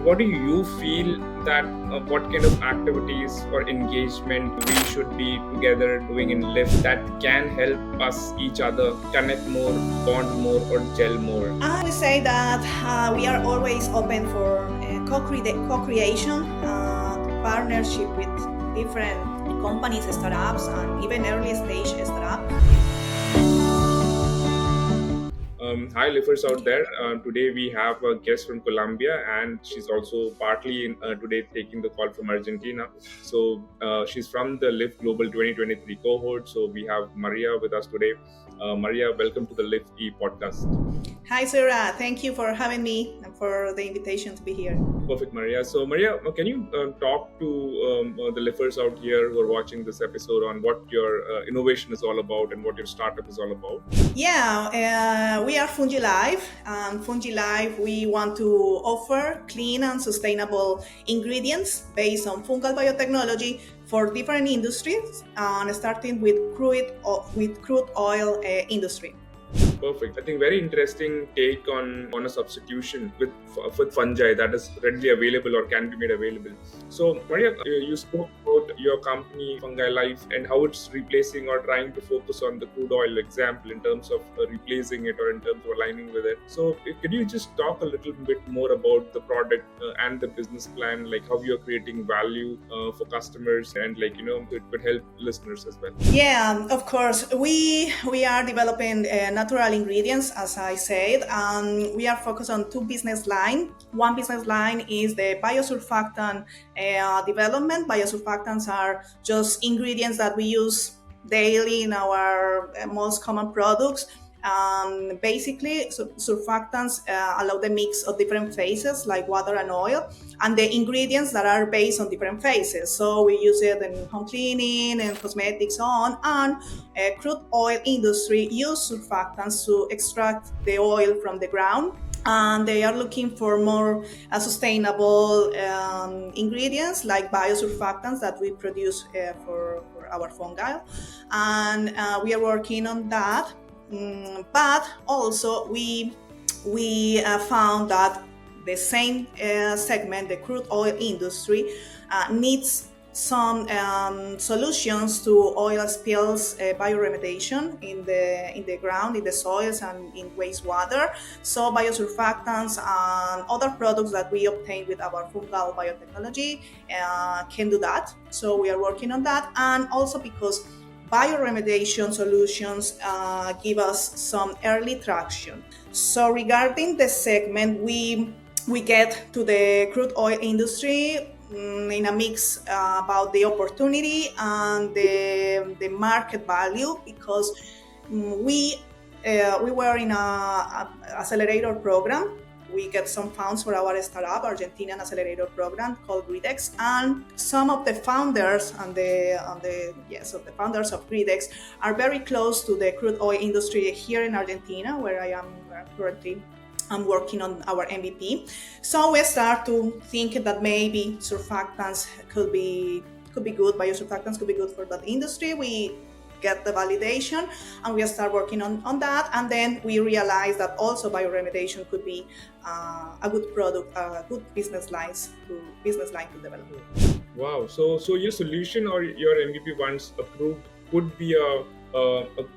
what do you feel that what kind of activities or engagement we should be together doing in lift that can help us each other connect more, bond more, or gel more? I would say that we are always open for co-creation, partnership with different companies, startups, and even early stage startups. Hi, lifters out there. Today we have a guest from Colombia, and she's also partly today taking the call from Argentina. So she's from the Lift Global 2023 cohort. So we have Maria with us today. Maria, welcome to the Lift E podcast. Hi, Sarah. Thank you for having me and for the invitation to be here. Perfect, Maria. So, Maria, can you talk to the lifters out here who are watching this episode on what your innovation is all about and what your startup is all about? Yeah, we are Fungi Life. Fungi Life, we want to offer clean and sustainable ingredients based on fungal biotechnology for different industries, and starting with crude oil industry. Perfect. I think very interesting take on a substitution with fungi that is readily available or can be made available. So, Maria, you spoke about your company Fungi Life and how it's replacing or trying to focus on the crude oil example in terms of replacing it or in terms of aligning with it. So, could you just talk a little bit more about the product and the business plan, like how you're creating value for customers and it could help listeners as well. Yeah, of course. We are developing natural ingredients, as I said. We are focused on two business lines. One business line is the biosurfactant development. Biosurfactants are just ingredients that we use daily in our most common products. Basically, surfactants allow the mix of different phases like water and oil, and the ingredients that are based on different phases. So we use it in home cleaning and cosmetics on, and crude oil industry use surfactants to extract the oil from the ground. And they are looking for more sustainable ingredients like biosurfactants that we produce for our fungi. And we are working on that. But also we found that the same segment, the crude oil industry, needs some solutions to oil spills bioremediation in the ground, in the soils, and in wastewater. So biosurfactants and other products that we obtain with our fungal biotechnology can do that. So we are working on that, and also because bioremediation solutions give us some early traction. So regarding the segment, we get to the crude oil industry in a mix about the opportunity and the market value, because we were in a accelerator program. We get some funds for our startup, Argentinian accelerator program called Gridex, and some of the founders of the founders of Gridex are very close to the crude oil industry here in Argentina, where I am currently. I'm working on our MVP. So we start to think that maybe surfactants could be good. Biosurfactants could be good for that industry. We get the validation and we start working on that, and then we realize that also bioremediation could be a good product, a good business line to develop. Wow. So your solution or your MVP once approved could be a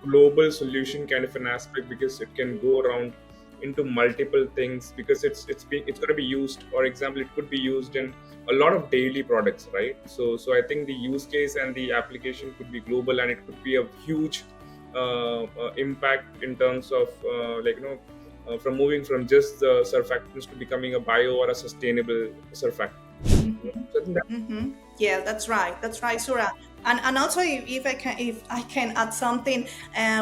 global solution kind of an aspect, because it can go around into multiple things, because it's going to be used. For example, it could be used in a lot of daily products, right? So I think the use case and the application could be global, and it could be a huge impact in terms of from moving from just the surfactants to becoming a bio or a sustainable surfactant. Mm-hmm. So I think that. Mm-hmm. Yeah, that's right, Sura. And also, if I can add something,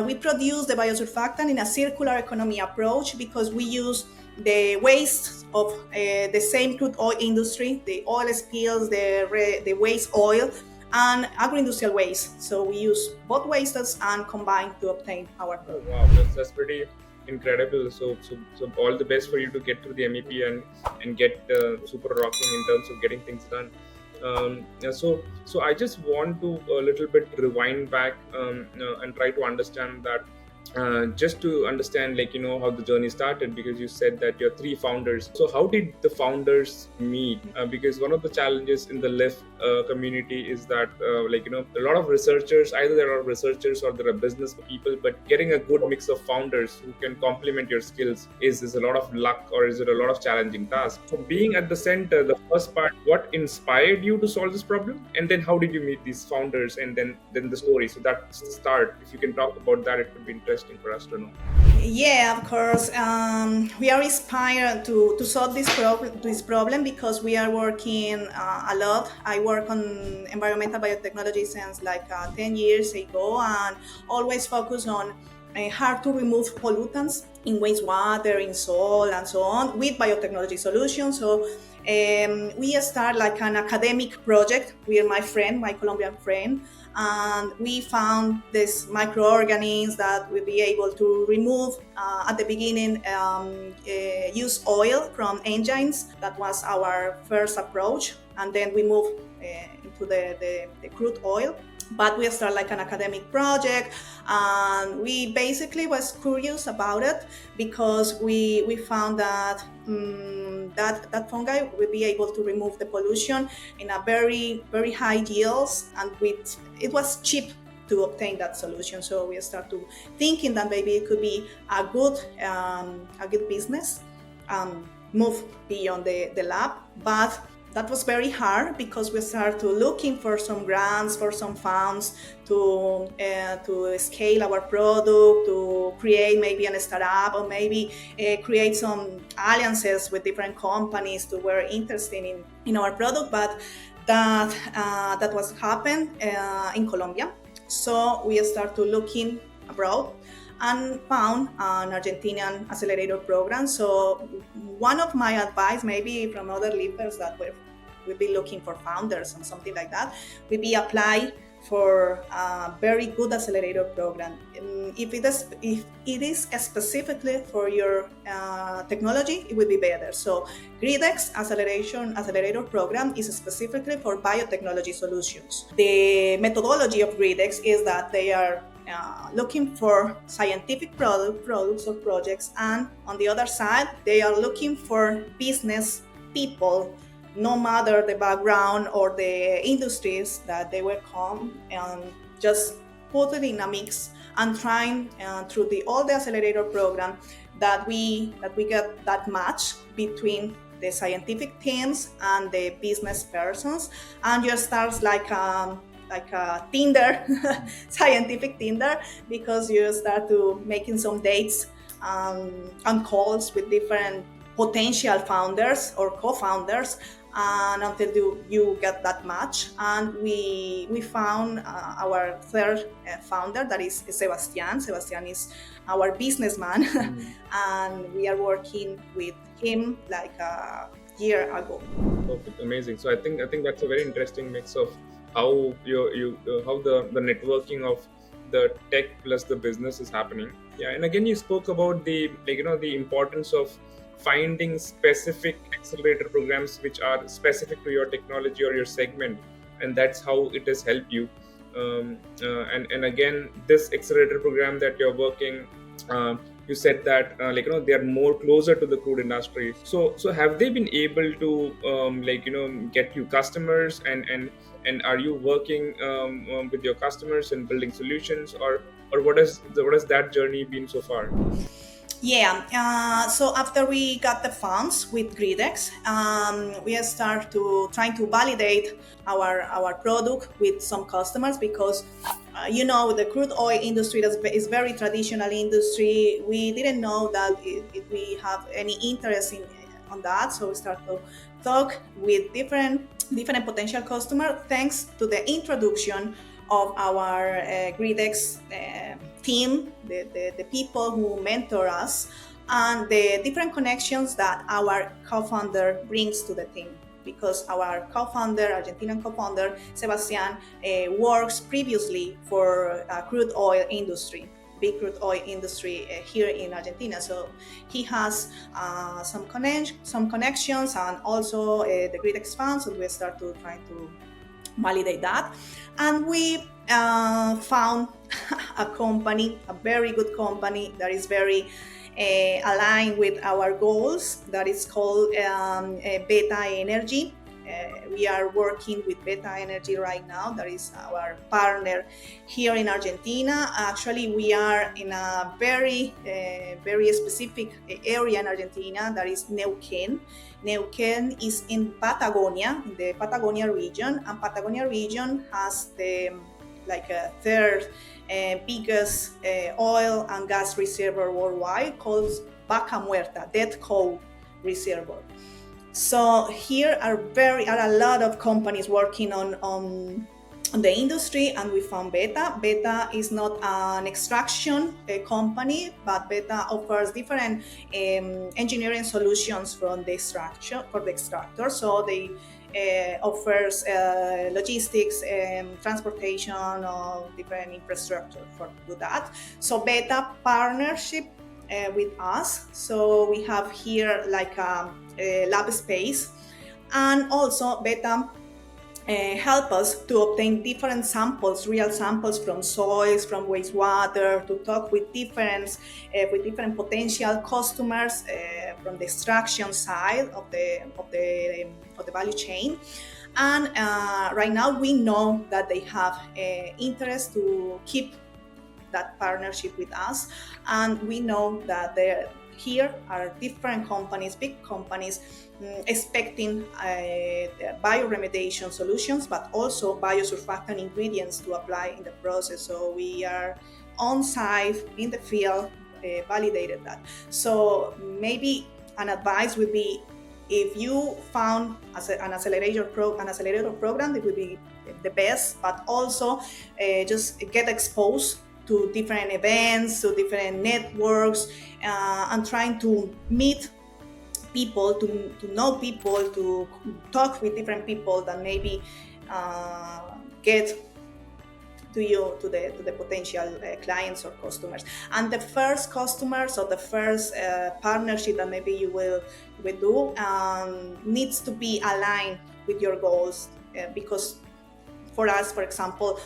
we produce the biosurfactant in a circular economy approach, because we use the waste of the same crude oil industry, the oil spills, the waste oil, and agroindustrial waste. So we use both wastes and combine to obtain our Oh, product. wow, that's pretty incredible. So all the best for you to get through the MEP and get super rocking in terms of getting things done. Yeah, so I just want to a little bit rewind back and try to understand that just to understand, like, how the journey started, because you said that you're three founders. So how did the founders meet? Because one of the challenges in the left community is that, like, a lot of researchers, either there are researchers or there are business people, but getting a good mix of founders who can complement your skills is a lot of luck, or is it a lot of challenging task. So being at the center, the first part, what inspired you to solve this problem, and then how did you meet these founders, and then the story. So that's the start. If you can talk about that, it would be interesting for us to know. Yeah, of course. We are inspired to solve this problem because we are working a lot. I work on environmental biotechnology since like 10 years ago, and always focus on how to remove pollutants in wastewater, in soil, and so on with biotechnology solutions. So we start like an academic project with my friend, my Colombian friend, and we found these microorganisms that will be able to remove at the beginning use oil from enzymes. That was our first approach, and then we move into the crude oil. But we start like an academic project, and we basically was curious about it because we found that that fungi will be able to remove the pollution in a very high yields, and with it was cheap to obtain that solution. So we start to thinking that maybe it could be a good business, move beyond the lab. But that was very hard because we started to looking for some grants, for some funds to scale our product, to create maybe a startup, or maybe create some alliances with different companies who were interested in our product. But that was happened in Colombia. So we start to looking abroad and found an Argentinian accelerator program. So one of my advice, maybe from other leaders that will be looking for founders and something like that, will be apply for a very good accelerator program. If it is specifically for your technology, it will be better. So GRIDEX accelerator program is specifically for biotechnology solutions. The methodology of GRIDEX is that they are looking for scientific products or projects, and on the other side, they are looking for business people, no matter the background or the industries that they will come, and just put it in a mix and trying through all the accelerator program that we get that match between the scientific teams and the business persons, and just starts like a Tinder, scientific Tinder, because you start to making some dates and calls with different potential founders or co-founders, and until you get that match. And we found our third founder, that is Sebastian. Sebastian is our businessman, and we are working with him like a year ago. Perfect, amazing. So I think that's a very interesting mix of how how the networking of the tech plus the business is happening. Yeah, and again, you spoke about the, like, the importance of finding specific accelerator programs which are specific to your technology or your segment, and that's how it has helped you. And again, this accelerator program that you're working, you said that, like, they are more closer to the crude industry. So have they been able to, like, get you customers, and are you working with your customers and building solutions, or what has that journey been so far? Yeah, so after we got the funds with Gridex, we start to trying to validate our product with some customers, because the crude oil industry is very traditional industry. We didn't know that if we have any interest in on that, so we start to talk with different potential customers, thanks to the introduction of our Gridex team, the people who mentor us, and the different connections that our co-founder brings to the team. Because our co-founder, Argentinian co-founder, Sebastian, works previously for crude oil industry, big crude oil industry here in Argentina. So he has some connections, and also the Gridex funds, and we start to try to validate that. And we found a company, a very good company that is very aligned with our goals, that is called Beta Energy. We are working with Beta Energy right now. That is our partner here in Argentina. Actually, we are in a very specific area in Argentina, that is Neuquén. Neuquén is in Patagonia, in the Patagonia region, and Patagonia region has the like a third biggest oil and gas reservoir worldwide, called Vaca Muerta, dead cow reservoir. So here are a lot of companies working on the industry, and we found Beta. Beta is not an extraction company, but Beta offers different engineering solutions from the extraction for the extractor. So they offers logistics and transportation of different infrastructure for do that. So Beta partnership with us. So we have here like a lab space, and also Beta help us to obtain different samples, real samples from soils, from wastewater, to talk with different potential customers from the extraction side of the value chain. And right now we know that they have interest to keep that partnership with us, and we know that here are different companies, big companies, expecting bioremediation solutions, but also biosurfactant ingredients to apply in the process. So we are on site in the field, validated that. So maybe an advice would be, if you found an accelerator program, it would be the best, but also just get exposed to different events, to different networks, and trying to meet people, to know people, to talk with different people that maybe get to you, to the potential clients or customers. And the first customers, or the first partnership that maybe you will do, needs to be aligned with your goals, because for us, for example,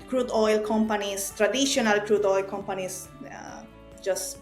crude oil companies, traditional crude oil companies, just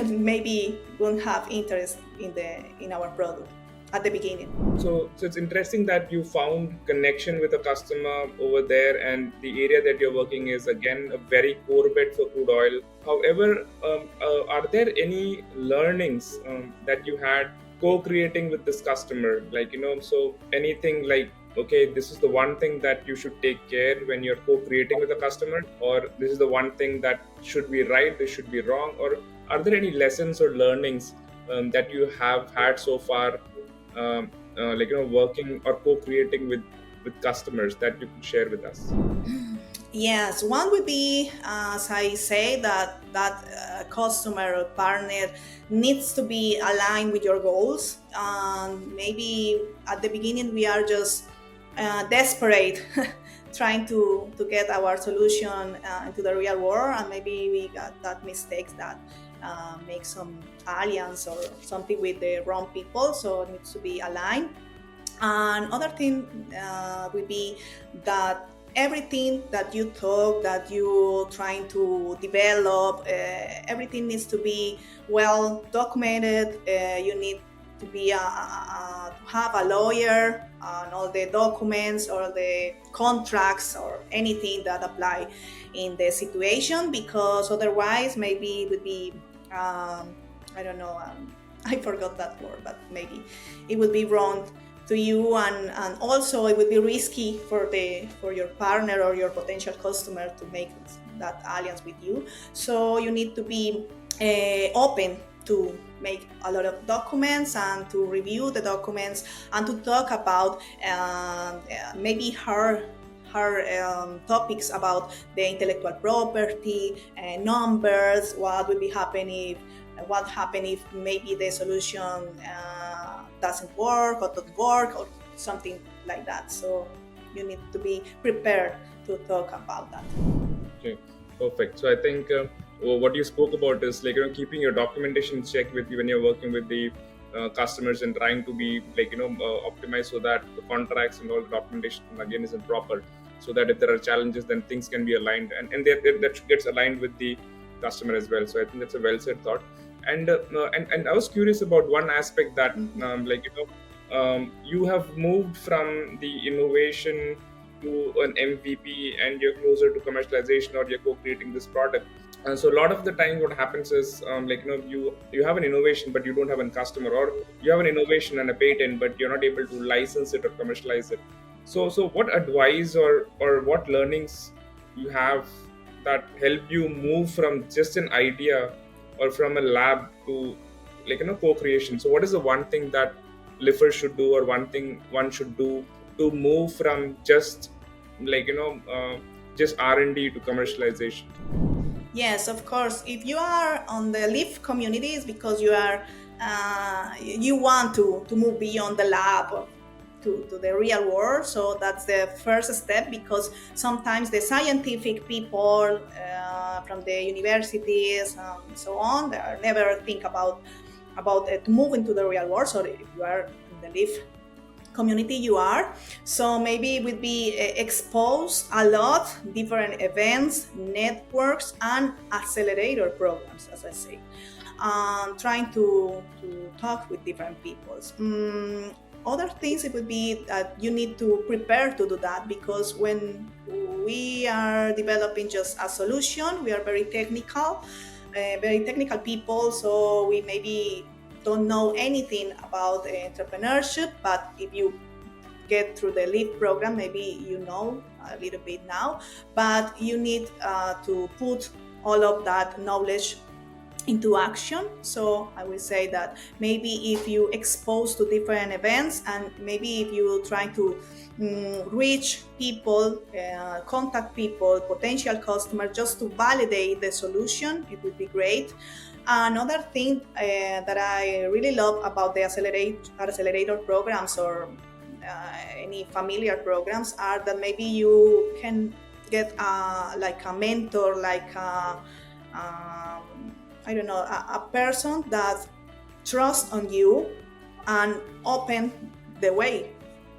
maybe won't have interest in our product at the beginning. So it's interesting that you found connection with a customer over there, and the area that you're working is again a very core bed for crude oil. However, are there any learnings that you had co-creating with this customer? Like, so anything like, okay, this is the one thing that you should take care when you're co-creating with a customer, or this is the one thing that should be right, this should be wrong, or are there any lessons or learnings that you have had so far, working or co-creating with customers, that you could share with us? Yes, one would be, as I say, that customer or partner needs to be aligned with your goals. Maybe at the beginning we are just desperate, trying to get our solution into the real world, and maybe we got that mistakes that make some alliance or something with the wrong people. So it needs to be aligned. And other thing would be that everything that you talk, that you trying to develop, everything needs to be well documented. You need to be to have a lawyer on all the documents or the contracts or anything that apply in the situation, because otherwise maybe it would be I don't know, I forgot that word, but maybe it would be wrong to you, and also it would be risky for your partner or your potential customer to make that alliance with you. So you need to be open to make a lot of documents and to review the documents and to talk about maybe hard topics about the intellectual property, numbers, what would be happening, what happen if maybe the solution doesn't work or don't work or something like that. So you need to be prepared to talk about that. Okay, perfect. So I think what you spoke about is, like, keeping your documentation check with you when you're working with the customers and trying to be optimized so that the contracts and all the documentation again isn't proper, so that if there are challenges then things can be aligned, and that gets aligned with the customer as well. So I think that's a well said thought. And I was curious about one aspect that Mhm. you have moved from the innovation to an MVP, and you're closer to commercialization, or you're co-creating this product. So a lot of the time what happens is you have an innovation but you don't have a customer, or you have an innovation and a patent but you're not able to license it or commercialize it. So what advice or what learnings you have that help you move from just an idea or from a lab to co-creation? So what is the one thing that lifters should do, or one thing one should do to move from just like you know uh, just R&D to commercialization? Yes, of course. If you are on the Leaf communities, because you want to move beyond the lab to the real world. So that's the first step, because sometimes the scientific people from the universities and so on, they are never think about to move into the real world. So if you are in the Leaf community, you are, so maybe it would be exposed a lot different events, networks, and accelerator programs, as I say, trying to talk with different peoples. Other things, it would be that you need to prepare to do that, because when we are developing just a solution, we are very technical people, so we maybe don't know anything about entrepreneurship. But if you get through the LEAP program, maybe you know a little bit now, but you need to put all of that knowledge into action. So I will say that maybe if you expose to different events, and maybe if you try to reach people, contact people, potential customers, just to validate the solution, it would be great. Another thing that I really love about the accelerator programs, or any familiar programs, are that maybe you can get like a mentor, like I don't know, a person that trusts on you and open the way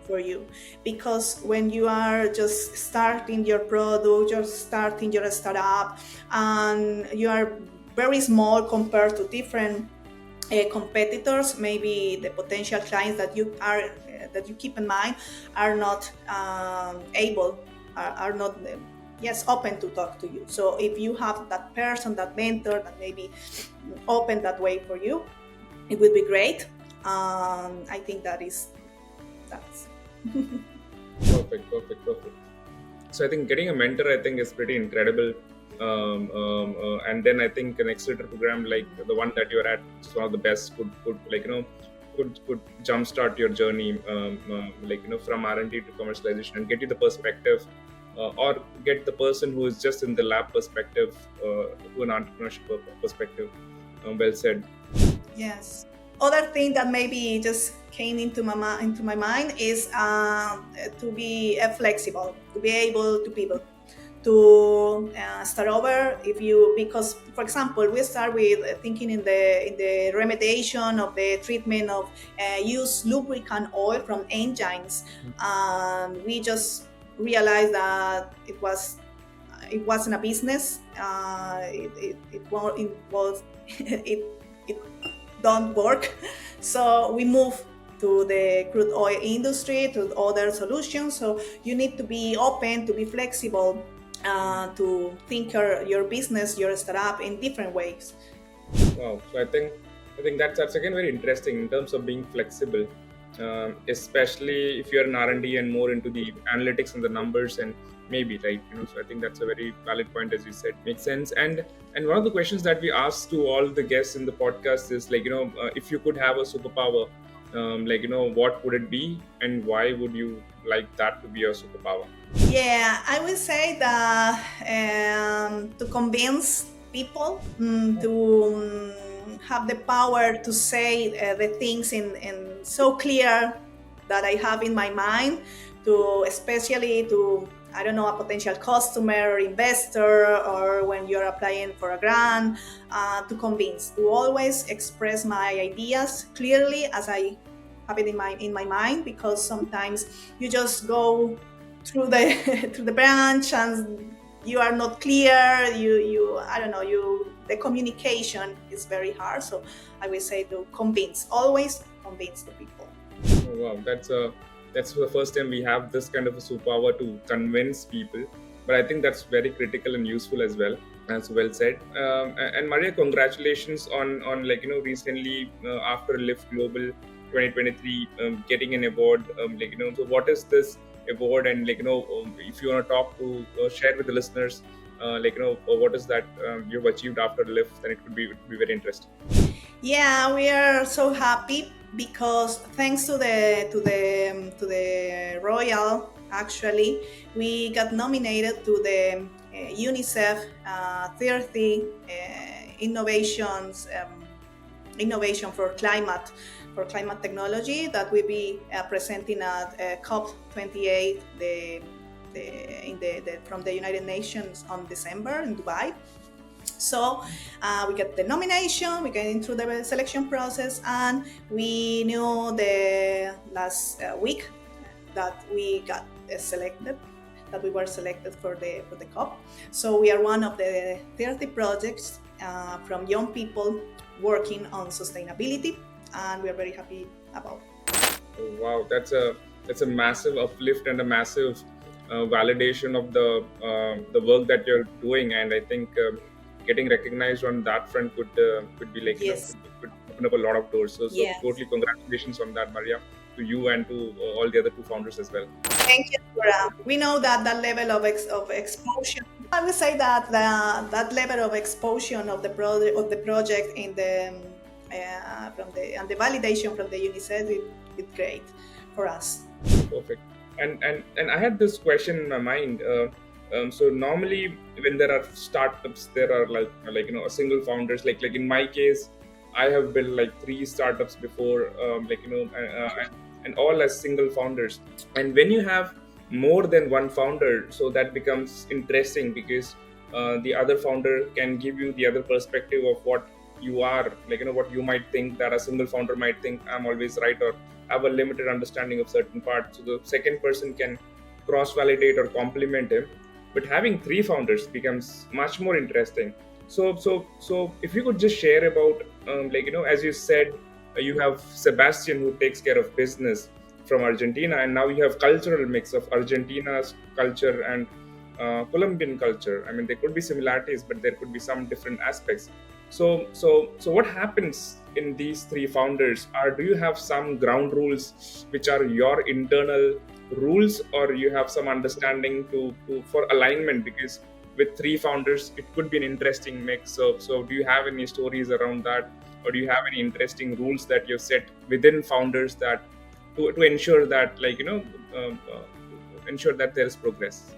for you. Because when you are just starting your product, just starting your startup, and you are very small compared to different competitors, maybe the potential clients that you keep in mind are not able, are not yes, open to talk to you. So if you have that person, that mentor, that maybe open that way for you, it would be great. I think that's Perfect. So I think getting a mentor, I think, is pretty incredible. And then I think an accelerator program like the one that you're at, which is one of the best, could could jumpstart your journey, from R&D to commercialization, and get you the perspective, or get the person who is just in the lab perspective to an entrepreneurship perspective. Well said. Yes. Other thing that maybe just came into my mind is to be flexible, to be able to pivot, to start over. If you, because for example, we start with thinking in the remediation of the treatment of use lubricant oil from engines, and we just realized that it wasn't a business. It was it don't work. So we move to the crude oil industry, to other solutions. So you need to be open, to be flexible, to think your business, your startup in different ways. Wow. So I think that's again very interesting in terms of being flexible, especially if you're in R&D and more into the analytics and the numbers, and maybe So I think that's a very valid point, as you said. Makes sense. And one of the questions that we ask to all the guests in the podcast is if you could have a superpower, what would it be, and why would you like that to be a superpower? Yeah, I would say that to convince people, to have the power to say the things in so clear that I have in my mind, to especially to I don't know, a potential customer or investor, or when you're applying for a grant, to always express my ideas clearly as I have it in my mind, because sometimes you just go through the through the branch and you are not clear. You I don't know, you the communication is very hard. So I will say to convince, always convince the people. Oh, wow, that's the first time we have this kind of a superpower to convince people. But I think that's very critical and useful as well. As well said. And Maria, congratulations on like recently after Lift Global 2023 getting an award. So what is this award? And if you want to talk to share with the listeners, what is that you've achieved after Lift, then it would be very interesting. Yeah, we are so happy because thanks to the Royal, actually, we got nominated to the UNICEF 30 innovation for climate technology that will be presenting at COP28 from the United Nations on December in Dubai. So we get the nomination, we get into the selection process, and we knew the last week that we got selected, that we were selected for the COP. So we are one of the 30 projects from young people working on sustainability, and we are very happy about it. Oh, wow, that's a massive uplift and a massive validation of the work that you're doing, and I think getting recognized on that front could be like Yes. could open up a lot of doors. So Yes. totally congratulations on that, Maria, to you and to all the other two founders as well. Thank you, Laura. We know that that level of exposure. I would say that that level of exposure of the project in the from the and the validation from the UNICEF is great for us. Perfect. And I had this question in my mind. So normally when there are startups, there are a single founders. Like in my case, I have built like three startups before, and all as single founders. And when you have more than one founder, so that becomes interesting because the other founder can give you the other perspective of what you are, what you might think that a single founder might think I'm always right, or have a limited understanding of certain parts. So the second person can cross validate or complement him. But having three founders becomes much more interesting. So if you could just share about as you said, you have Sebastian who takes care of business from Argentina, and now you have cultural mix of Argentina's culture and Colombian culture. I mean, there could be similarities, but there could be some different aspects. So what happens in these three founders? Do you have some ground rules which are your internal rules, or you have some understanding to for alignment? Because with three founders, it could be an interesting mix. So do you have any stories around that, or do you have any interesting rules that you've set within founders that to ensure that ensure that there is progress?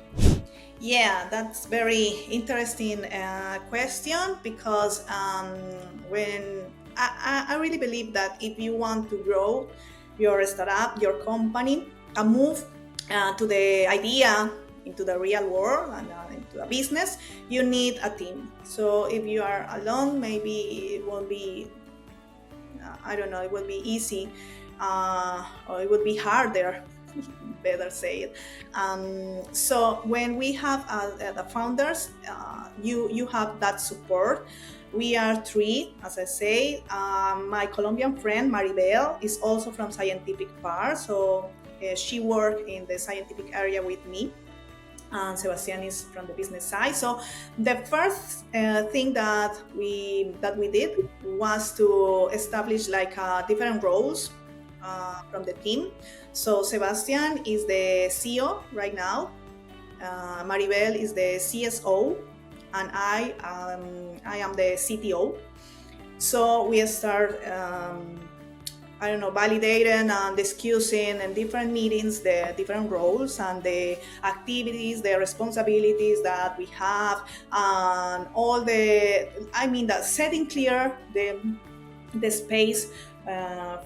Yeah, that's very interesting question because when I really believe that if you want to grow your startup, your company, and move to the idea into the real world and into a business, you need a team. So if you are alone, maybe it won't be, I don't know, it will be easy or it would be harder. Better say it. So when we have the founders, you have that support. We are three, as I say. My Colombian friend Maribel is also from scientific part, so she worked in the scientific area with me. And Sebastian is from the business side. So the first thing that we did was to establish like different roles from the team. So Sebastian is the CEO right now. Maribel is the CSO, and I am the CTO. So we start, I don't know, validating and discussing in different meetings the different roles and the activities, the responsibilities that we have, and all the, I mean, that setting clear the space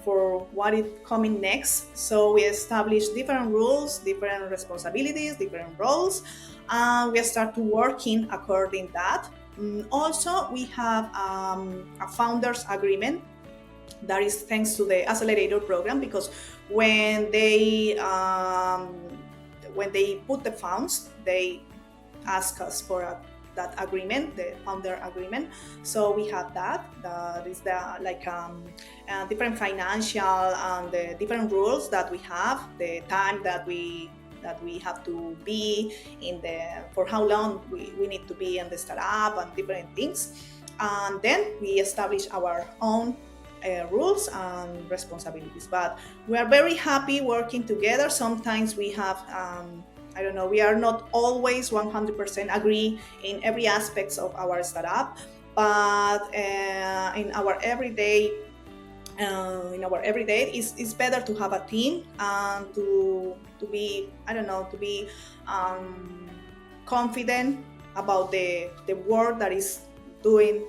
for what is coming next. So we establish different rules, different responsibilities, different roles, and we start to working according that. Also, we have a founders agreement that is thanks to the accelerator program, because when they um, when they put the funds, they ask us for that agreement, the founder agreement. So we have that. That is the like different financial and the different rules that we have, the time that we have to be in the for how long we need to be in the startup and different things. And then we establish our own rules and responsibilities. But we are very happy working together. Sometimes we have I don't know, we are not always 100% agree in every aspects of our startup, but in our everyday, it's better to have a team and to be, I don't know, to be um, confident about the work that is doing,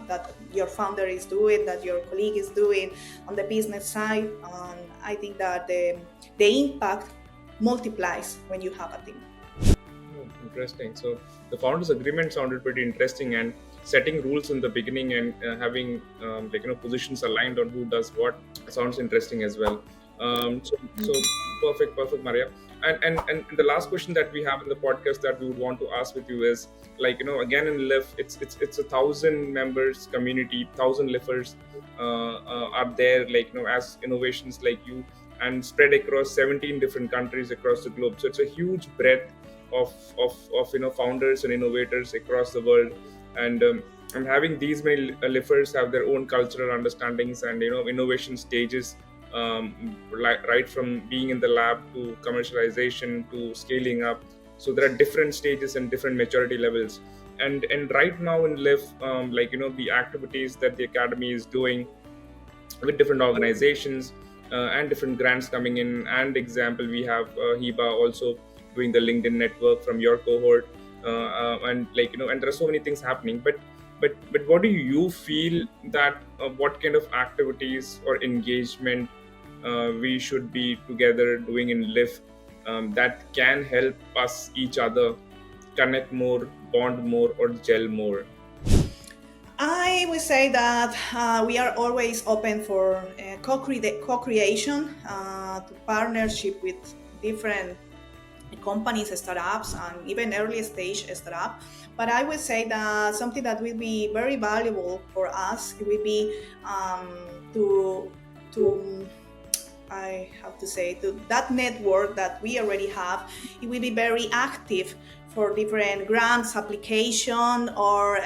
that your founder is doing, that your colleague is doing on the business side. And I think that the impact multiplies when you have a team. Oh, interesting. So the founders agreement sounded pretty interesting, and setting rules in the beginning and having positions aligned on who does what sounds interesting as well. So perfect, Maria. And the last question that we have in the podcast that we would want to ask with you is, again, in Lift, it's 1,000 members community, 1,000 lifters are there, as innovations like you, and spread across 17 different countries across the globe. So it's a huge breadth of founders and innovators across the world. And having these many lifters have their own cultural understandings and innovation stages, right from being in the lab to commercialization to scaling up. So there are different stages and different maturity levels. And right now in Live, the activities that the academy is doing with different organizations and different grants coming in. And example, we have Hiba also doing the LinkedIn network from your cohort, and there are so many things happening. But what do you feel that what kind of activities or engagement we should be together doing in Live that can help us each other connect more, bond more, or gel more? I would say that we are always open for co-creation, to partnership with different companies, startups, and even early stage startup. But I would say that something that will be very valuable for us, it will be to I have to say, to that network that we already have. It will be very active for different grants application, or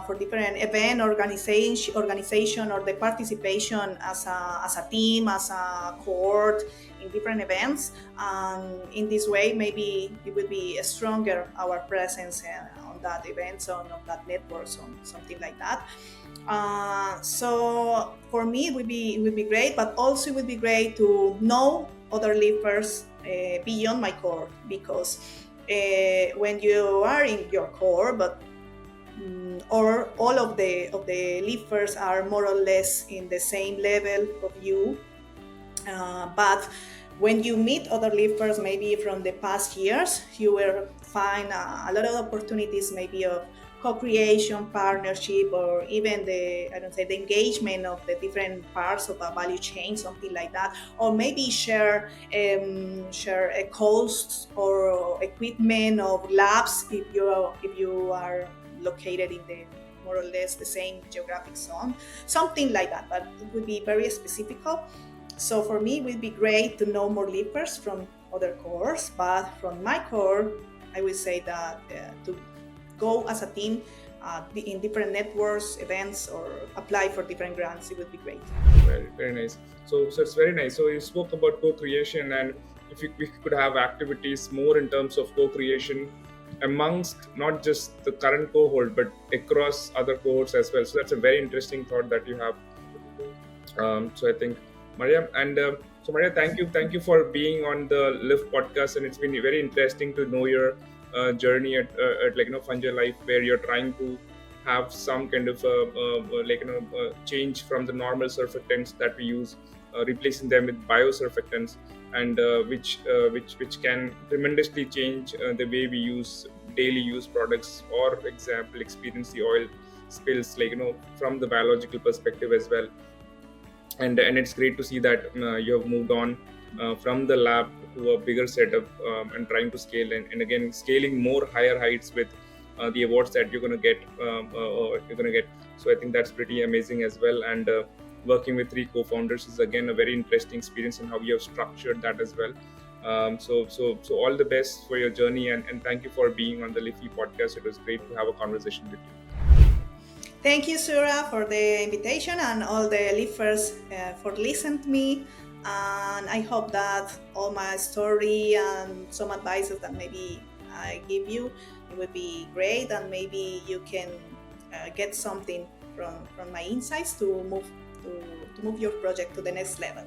for different event organization, or the participation as a team, as a cohort in different events. And in this way, maybe it will be stronger our presence on that event, on that network, so something like that. So for me, it would be great, but also it would be great to know other leapers beyond my core, because when you are in your core, but or all of the leapers are more or less in the same level of you, but when you meet other leapers, maybe from the past years, you will find a lot of opportunities, maybe of co-creation, partnership, or even the, I don't say, the engagement of the different parts of a value chain, something like that, or maybe share a costs or equipment of labs if you are located in the more or less the same geographic zone, something like that. But it would be very specific. So for me, it would be great to know more leapers from other cores, but from my core, I would say that to go as a team in different networks, events, or apply for different grants, it would be great. Very nice. So it's very nice. So you spoke about co-creation, and if we could have activities more in terms of co-creation amongst not just the current cohort, but across other cohorts as well. So that's a very interesting thought that you have. So I think, Maria, Maria, thank you for being on the Live podcast, and it's been very interesting to know your journey at Fungi Life, where you're trying to have some kind of change from the normal surfactants that we use, replacing them with biosurfactants, and which can tremendously change the way we use daily use products, or example experience the oil spills, from the biological perspective as well. And it's great to see that you have moved on from the lab to a bigger setup, and trying to scale, and again scaling more higher heights with the awards that you're going to get. So I think that's pretty amazing as well. And working with three co-founders is again a very interesting experience, and how you have structured that as well. So all the best for your journey, and thank you for being on the Liffy podcast. It was great to have a conversation with you. Thank you, Sura, for the invitation and all the listeners for listening to me. And I hope that all my story and some advices that maybe I give you, it would be great, and maybe you can get something from my insights to move your project to the next level.